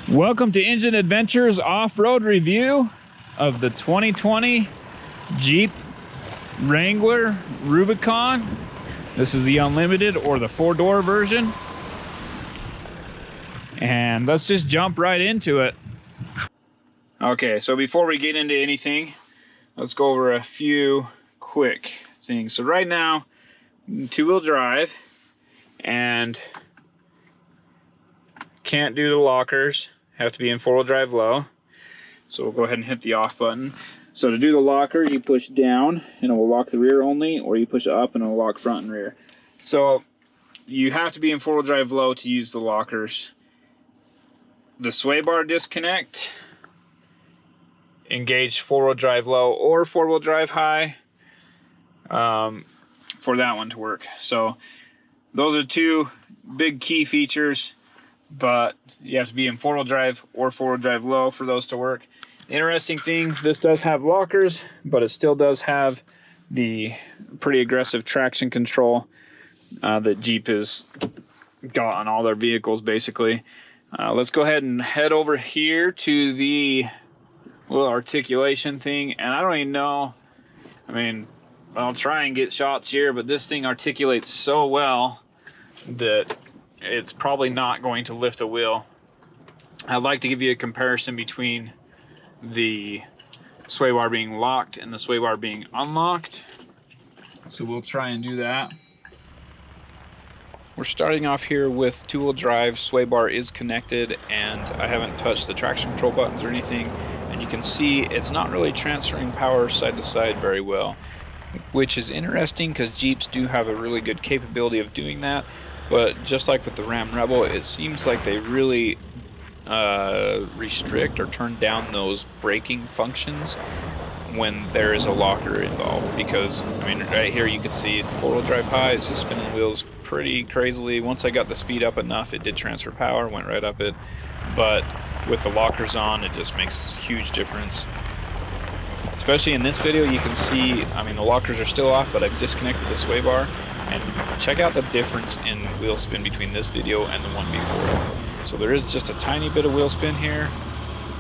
Welcome to Engine Adventures off-road review of the 2020 Jeep Wrangler Rubicon. This is the Unlimited or the 4-door version. And let's just jump right into it. Okay, so before we get into anything, let's go over a few quick things. So right now, two-wheel drive and can't do the lockers. Have to be in 4-wheel drive low. So we'll go ahead and hit the off button. So to do the lockers, you push down and it will lock the rear only, or you push up and it will lock front and rear. So you have to be in 4-wheel drive low to use the lockers. The sway bar disconnect, engage 4-wheel drive low or 4-wheel drive high for that one to work. So those are two big key features, but you have to be in 4-wheel drive or 4-wheel drive low for those to work. Interesting thing, this does have lockers, but it still does have the pretty aggressive traction control that Jeep has got on all their vehicles basically. Let's go ahead and head over here to the little articulation thing, and I don't even know, I mean, I'll try and get shots here, but this thing articulates so well that it's probably not going to lift a wheel. I'd like to give you a comparison between the sway bar being locked and the sway bar being unlocked. So we'll try and do that. We're starting off here with two-wheel drive. Sway bar is connected and I haven't touched the traction control buttons or anything. And you can see it's not really transferring power side to side very well, which is interesting because Jeeps do have a really good capability of doing that. But just like with the Ram Rebel, it seems like they really restrict or turn down those braking functions when there is a locker involved. Because, I mean, right here you can see 4-wheel drive high, it's just spinning the wheels pretty crazily. Once I got the speed up enough, it did transfer power, went right up it. But with the lockers on, it just makes a huge difference. Especially in this video, you can see, I mean, the lockers are still off, but I've disconnected the sway bar. And check out the difference in wheel spin between this video and the one before it. So there is just a tiny bit of wheel spin here,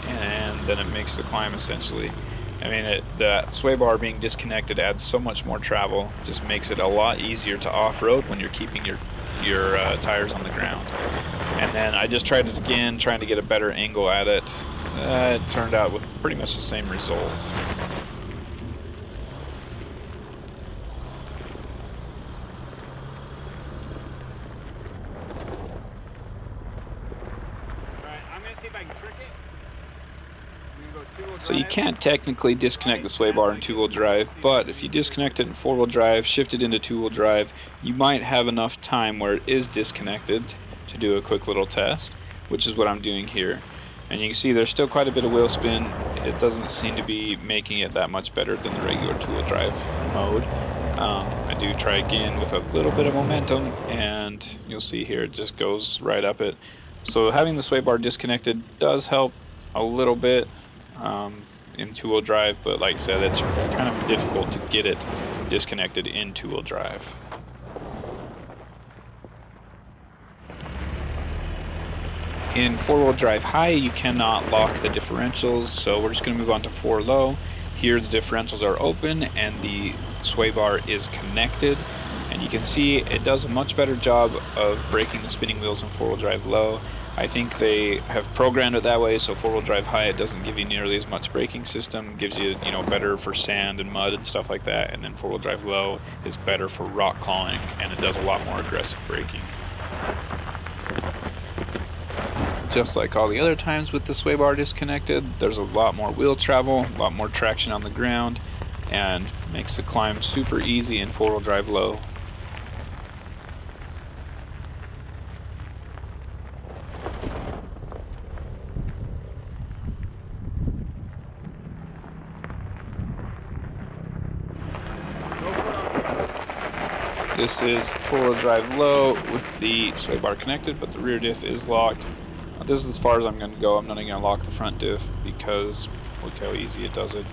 and then it makes the climb essentially. I mean, that sway bar being disconnected adds so much more travel, just makes it a lot easier to off-road when you're keeping your tires on the ground. And then I just tried it again, trying to get a better angle at it. It turned out with pretty much the same result. So you can't technically disconnect the sway bar in 2-wheel drive, but if you disconnect it in 4-wheel drive, shift it into 2-wheel drive, you might have enough time where it is disconnected to do a quick little test, which is what I'm doing here. And you can see there's still quite a bit of wheel spin. It doesn't seem to be making it that much better than the regular 2-wheel drive mode. I do try again with a little bit of momentum, and you'll see here it just goes right up it. So having the sway bar disconnected does help a little bit in 2-wheel drive, but like I said, it's kind of difficult to get it disconnected in 2-wheel drive. In 4-wheel drive high, you cannot lock the differentials, so we're just going to move on to 4 low. Here the differentials are open and the sway bar is connected, and you can see it does a much better job of braking the spinning wheels in 4-wheel drive low. I think they have programmed it that way, so 4-wheel drive high, it doesn't give you nearly as much braking system, gives you, better for sand and mud and stuff like that, and then 4-wheel drive low is better for rock clawing, and it does a lot more aggressive braking. Just like all the other times with the sway bar disconnected, there's a lot more wheel travel, a lot more traction on the ground, and makes the climb super easy in 4-wheel drive low. This is 4-wheel drive low with the sway bar connected, but the rear diff is locked. This is as far as I'm going to go. I'm not even going to lock the front diff because look how easy it does it.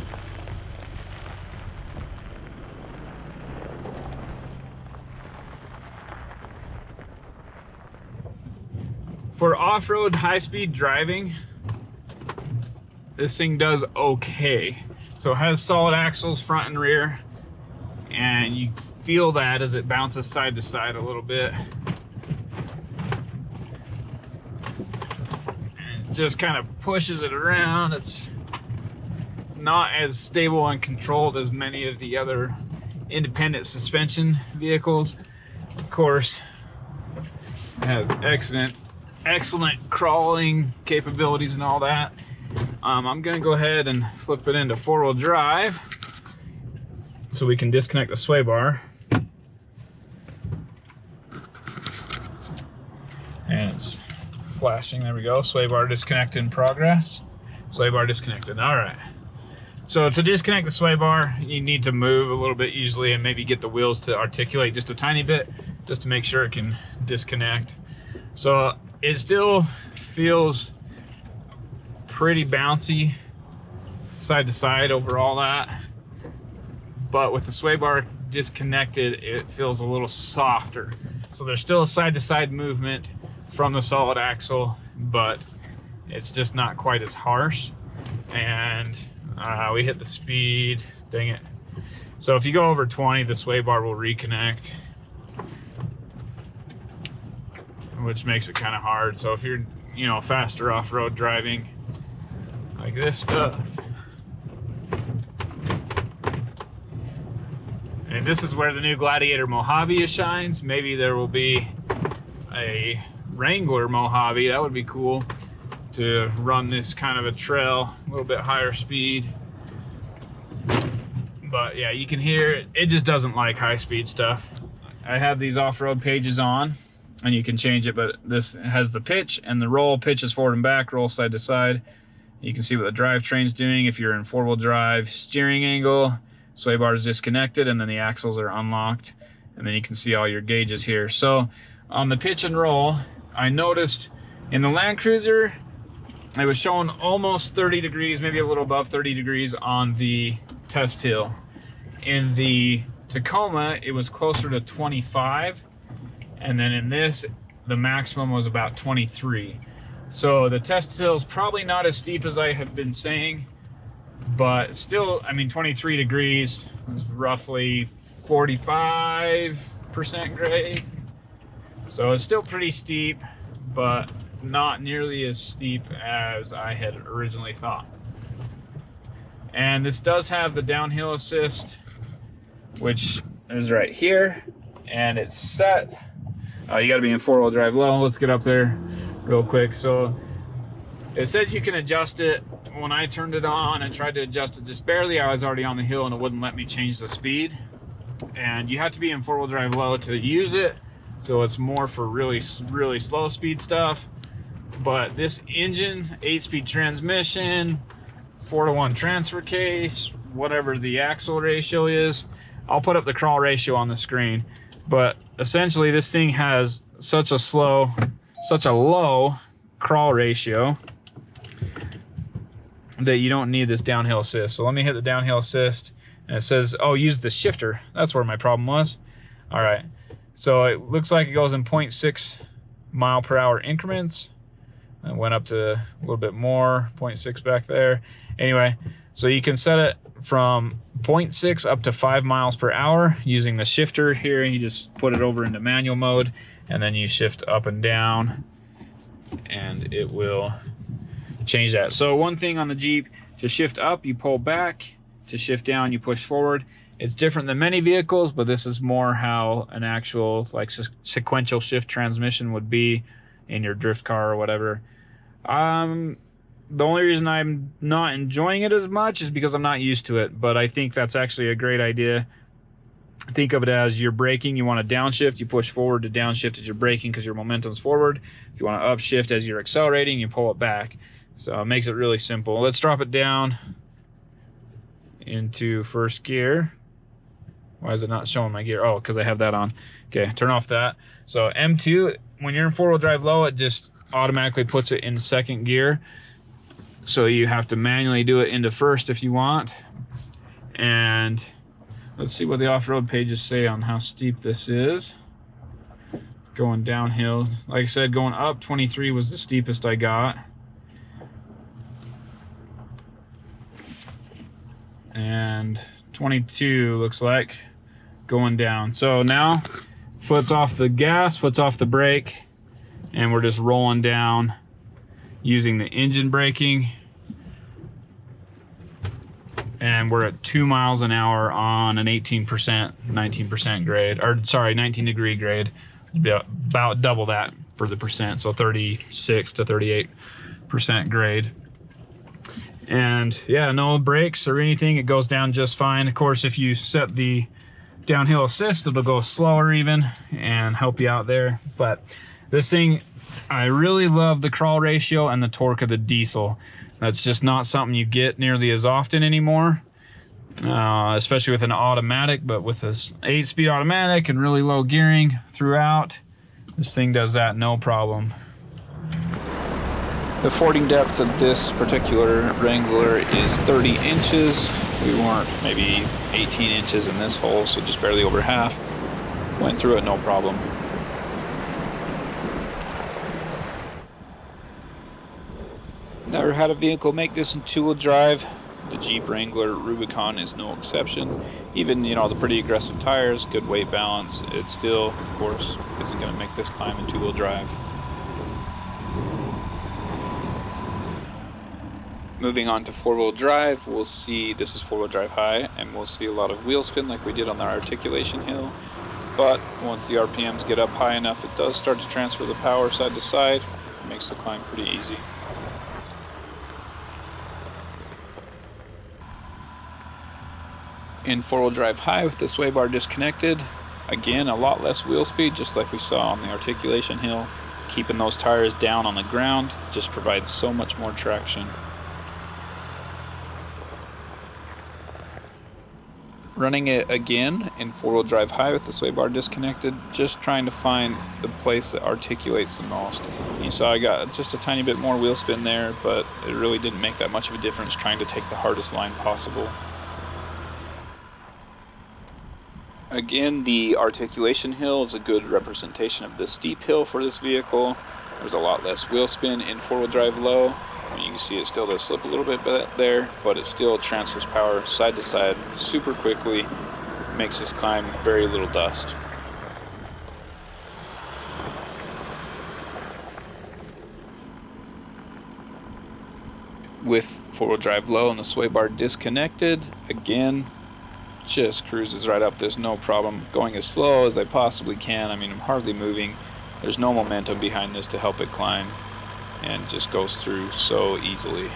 For off-road high-speed driving, this thing does okay. So it has solid axles front and rear, and you feel that as it bounces side to side a little bit. And it just kind of pushes it around. It's not as stable and controlled as many of the other independent suspension vehicles. Of course, it has excellent crawling capabilities and all that. I'm gonna go ahead and flip it into four-wheel drive so we can disconnect the sway bar. And it's flashing, there we go. Sway bar disconnected in progress. Sway bar disconnected, all right. So to disconnect the sway bar, you need to move a little bit usually and maybe get the wheels to articulate just a tiny bit, just to make sure it can disconnect. So it still feels pretty bouncy side to side over all that, but with the sway bar disconnected, it feels a little softer. So there's still a side to side movement from the solid axle, but it's just not quite as harsh. And we hit the speed, dang it. So if you go over 20, the sway bar will reconnect, which makes it kind of hard. So if you're, you know, faster off-road driving, like this stuff. And this is where the new Gladiator Mojave shines. Maybe there will be a Wrangler Mojave. That would be cool to run this kind of a trail, a little bit higher speed. But yeah, you can hear it just doesn't like high speed stuff. I have these off-road pages on, and you can change it, but this has the pitch and the roll. Pitch is forward and back, roll side to side. You can see what the drivetrain's doing. If you're in four-wheel drive, steering angle, sway bar is disconnected, and then the axles are unlocked. And then you can see all your gauges here. So on the pitch and roll, I noticed in the Land Cruiser, it was showing almost 30 degrees, maybe a little above 30 degrees on the test hill. In the Tacoma, it was closer to 25. And then in this, the maximum was about 23. So the test hill is probably not as steep as I have been saying, but still, I mean, 23 degrees is roughly 45% grade. So it's still pretty steep, but not nearly as steep as I had originally thought. And this does have the downhill assist, which is right here, and it's set. You gotta be in four-wheel drive low. Let's get up there real quick. So it says you can adjust it. When I turned it on and tried to adjust it just barely, I was already on the hill and it wouldn't let me change the speed. And you have to be in four-wheel drive low to use it. So it's more for really slow speed stuff. But this engine, 8-speed transmission, 4-to-1 transfer case, whatever the axle ratio is, I'll put up the crawl ratio on the screen. But essentially this thing has such a low crawl ratio that you don't need this downhill assist. So let me hit the downhill assist, and it says, oh, use the shifter. That's where my problem was. All right, so it looks like it goes in 0.6 mile per hour increments. I went up to a little bit more, 0.6 back there. Anyway, so you can set it from 0.6 up to 5 miles per hour using the shifter here. You just put it over into manual mode, and then you shift up and down, and it will change that. So one thing on the Jeep, to shift up, you pull back. To shift down, you push forward. It's different than many vehicles, but this is more how an actual like sequential shift transmission would be in your drift car or whatever. The only reason I'm not enjoying it as much is because I'm not used to it, but I think that's actually a great idea. Think of it as you're braking, you want to downshift, you push forward to downshift as you're braking because your momentum's forward. If you want to upshift as you're accelerating, you pull it back. So it makes it really simple. Let's drop it down into first gear. Why is it not showing my gear? Oh, because I have that on. Okay, turn off that. So M2, when you're in four-wheel drive low, it just automatically puts it in second gear. So you have to manually do it into first if you want. And let's see what the off-road pages say on how steep this is. going downhill. Like I said, going up 23 was the steepest I got. And 22 looks like going down. So now foot's off the gas, foot's off the brake, and we're just rolling down using the engine braking. And we're at 2 miles an hour on an 18%, 19% grade, or sorry, 19 degree grade. About double that for the percent, so 36 to 38% grade. And yeah, no brakes or anything, it goes down just fine. Of course, if you set the downhill assist, it'll go slower even and help you out there. But this thing, I really love the crawl ratio and the torque of the diesel. That's just not something you get nearly as often anymore, especially with an automatic. But with this 8-speed automatic and really low gearing throughout, this thing does that no problem. The fording depth of this particular Wrangler is 30 inches. We weren't maybe 18 inches in this hole, so just barely over half. Went through it no problem. Never had a vehicle make this in two-wheel drive. The Jeep Wrangler Rubicon is no exception. Even, you know, the pretty aggressive tires, good weight balance, it still, of course, isn't going to make this climb in two-wheel drive. Moving on to four-wheel drive, we'll see, this is four-wheel drive high, and we'll see a lot of wheel spin like we did on the articulation hill. But once the RPMs get up high enough, it does start to transfer the power side to side. It makes the climb pretty easy. In four-wheel drive high with the sway bar disconnected, again a lot less wheel speed, just like we saw on the articulation hill. Keeping those tires down on the ground just provides so much more traction. Running it again in four-wheel drive high with the sway bar disconnected, just trying to find the place that articulates the most. You saw I got just a tiny bit more wheel spin there, but it really didn't make that much of a difference trying to take the hardest line possible. Again, the articulation hill is a good representation of the steep hill for this vehicle. There's a lot less wheel spin in four-wheel drive low. I mean, you can see it still does slip a little bit there, but it still transfers power side to side super quickly, makes this climb with very little dust. With four-wheel drive low and the sway bar disconnected, again, just cruises right up this no problem, going as slow as I possibly can. I mean, I'm hardly moving. There's no momentum behind this to help it climb, and just goes through so easily.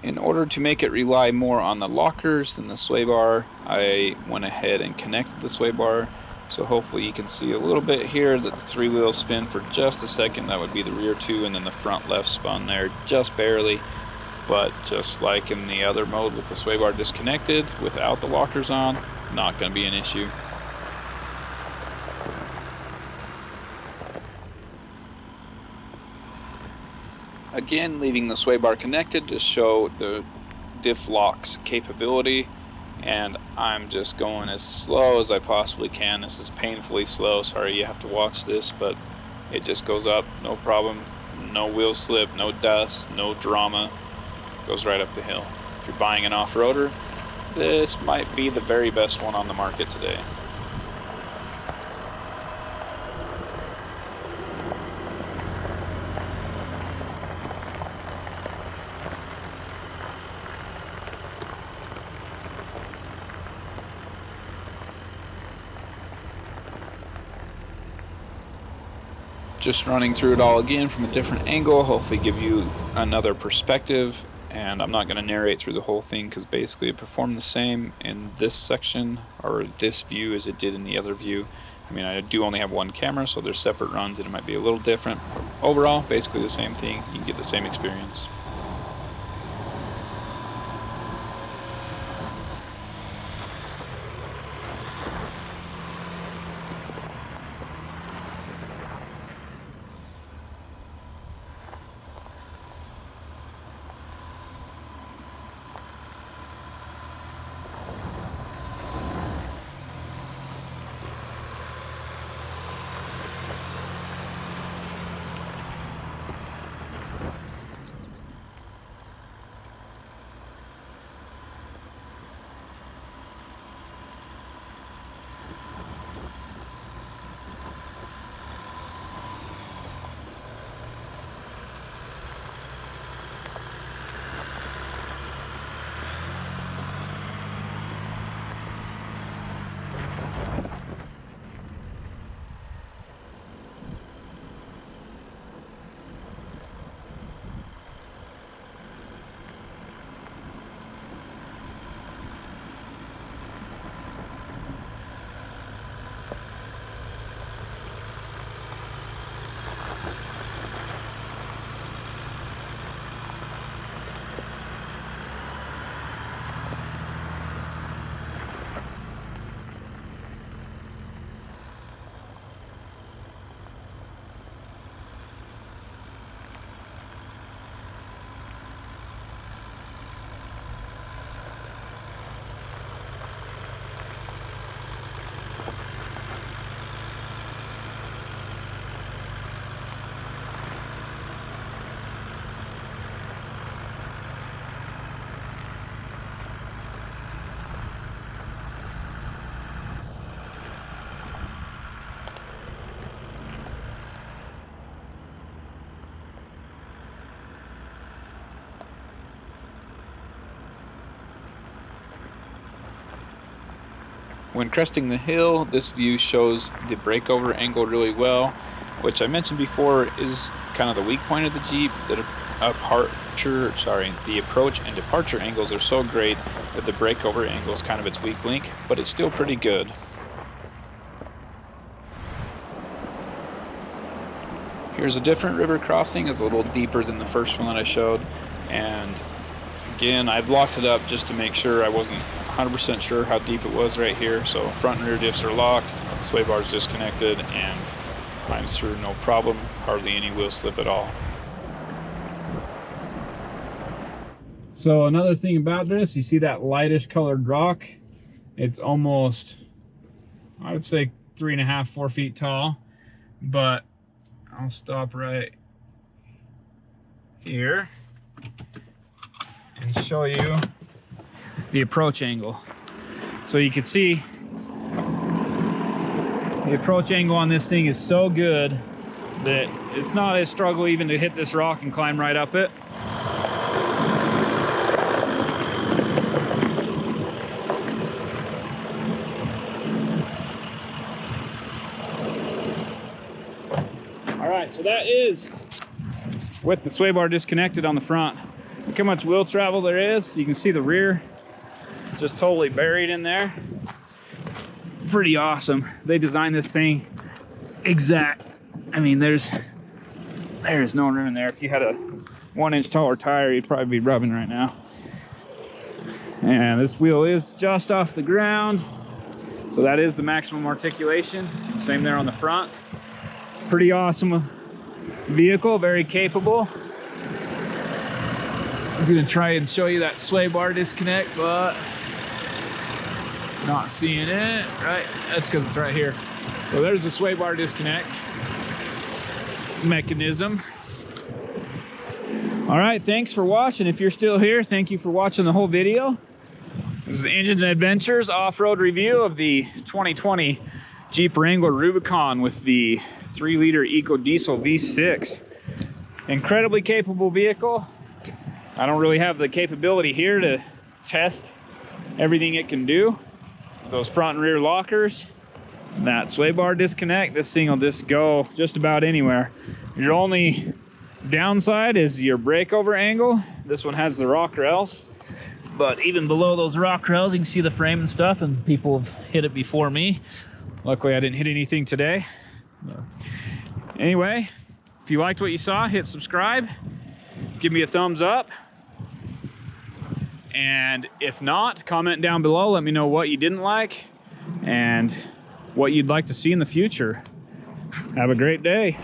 In order to make it rely more on the lockers than the sway bar, I went ahead and connected the sway bar. So hopefully you can see a little bit here that the three wheels spin for just a second. That would be the rear two, and then the front left spun there just barely. But just like in the other mode with the sway bar disconnected, without the lockers on, not going to be an issue. Again, leaving the sway bar connected to show the diff lock's capability, and I'm just going as slow as I possibly can. This is painfully slow, sorry you have to watch this, but it just goes up, no problem, no wheel slip, no dust, no drama, goes right up the hill. If you're buying an off-roader, this might be the very best one on the market today. Just running through it all again from a different angle, hopefully give you another perspective. And I'm not going to narrate through the whole thing because basically it performed the same in this section or this view as it did in the other view. I mean, I do only have one camera, so there's separate runs and it might be a little different, but overall basically the same thing. You can get the same experience. When cresting the hill, this view shows the breakover angle really well, which I mentioned before is kind of the weak point of the Jeep. The approach and departure angles are so great that the breakover angle is kind of its weak link, but it's still pretty good. Here's a different river crossing. It's a little deeper than the first one that I showed, and again, I've locked it up just to make sure. I wasn't 100% sure how deep it was right here. So front and rear diffs are locked, sway bars disconnected, and climbs through no problem. Hardly any wheel slip at all. So another thing about this, you see that lightish colored rock? It's almost, I would say 3.5, 4 feet tall, but I'll stop right here and show you the approach angle. So you can see the approach angle on this thing is so good that it's not a struggle even to hit this rock and climb right up it. All right, so that is with the sway bar disconnected on the front. Look how much wheel travel there is. You can see the rear just totally buried in there. Pretty awesome. They designed this thing exact. I mean, there's no room in there. If you had a 1-inch taller tire, you'd probably be rubbing right now. And this wheel is just off the ground, so that is the maximum articulation. Same there on the front. Pretty awesome vehicle, very capable. I'm gonna try and show you that sway bar disconnect, but not seeing it, right? That's because it's right here. So there's the sway bar disconnect mechanism. All right, thanks for watching. If you're still here, thank you for watching the whole video. This is Engines and Adventures off-road review of the 2020 Jeep Wrangler Rubicon with the 3-liter EcoDiesel V6. Incredibly capable vehicle. I don't really have the capability here to test everything it can do. Those front and rear lockers, that sway bar disconnect, this thing will just go just about anywhere. Your only downside is your breakover angle. This one has the rock rails, but even below those rock rails, you can see the frame and stuff, and people have hit it before me. Luckily, I didn't hit anything today. Anyway, if you liked what you saw, hit subscribe, give me a thumbs up. And if not, comment down below. Let me know what you didn't like and what you'd like to see in the future. Have a great day.